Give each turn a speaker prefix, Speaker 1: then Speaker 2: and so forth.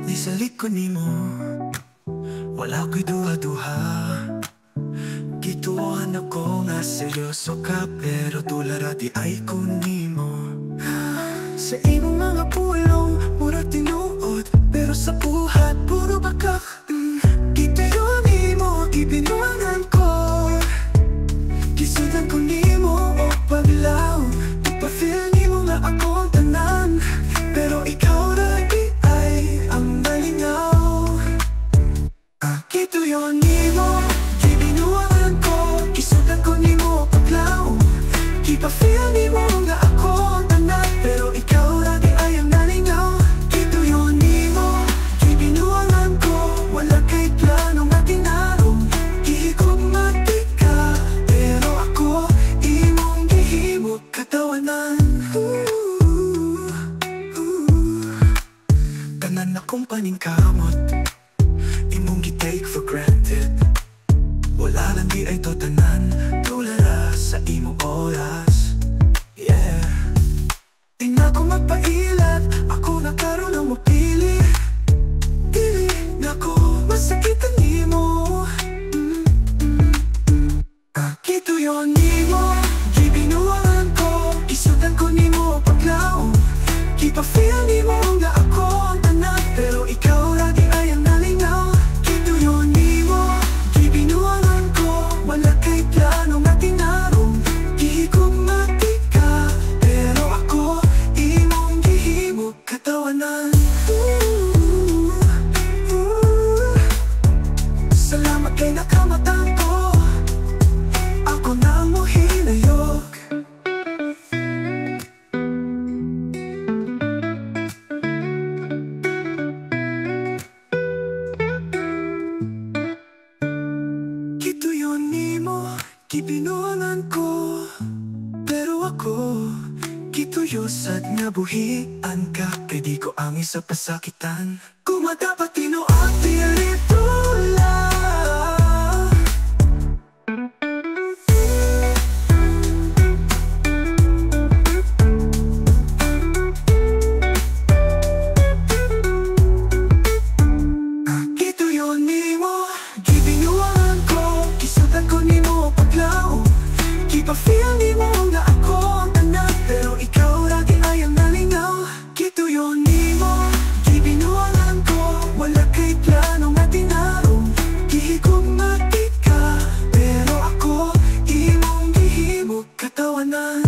Speaker 1: Di sa likod nimo wala ko'y duha-duha. Gituohan ako nga seryoso ka, pero tulara di ay ko nimo. Sa imong mga pulong mura tinuod, pero sa buhat puro bakak. Gituyo nimo, gibinuangan ko. Gisudan ko nimo o paglaw. Ipafeel nimo nga akong tanan, pero ikaw ra di ay ang malingaw. Gituyo nimo, gibinuangan ko. Gisudan ko nimo o paglaw. Ipafeel nimo nga akong tanan, pero ikaw ra di ay ang nalingaw. Gituyo nimo, gibinuangan ko. Wala kay plano nga tinarong. Gihigugmati ka, pero ako imong gihimo katawanan. Tanan akong paningkamot, imong gi-take for granted. Wala lang di ay to tanan, tulara sa imong oras. Yeah. Di na ko magpailat, ako na karon ang mapili. Dili na ko masakitan nimo. Gituyo nimo, gibinuangan ko. Gisudan ko nimo paglaw. Gipafeel nimo nga ako ang tanan, pero ikaw ra di ay ang nalingaw. Gituyo nimo, gibinuangan ko. Wala kay plano nga tinarong. Gihigugmati ka, pero ako imong gihimo katawanan. Salamat kay nakamatang ko. Ako na mo hinayok. Gituyo nimo, gibinuangan ko. Pero ako, gituyo sad nga buhian ka. Kay di ko ang isa pasakitan. Kung madapat tinuod, dirito lang. Gituyo nimo, gibinuangan ko. Gisudan ko nimo paglaw. Gipafeel nimo nga ako ang tanan, pero ikaw ra di ay ang nalingaw. Gituyo nimo, gibinuangan ko. Wala kay plano nga tinarong. Gihigugmati ka, pero ako imong gihimo katawanan.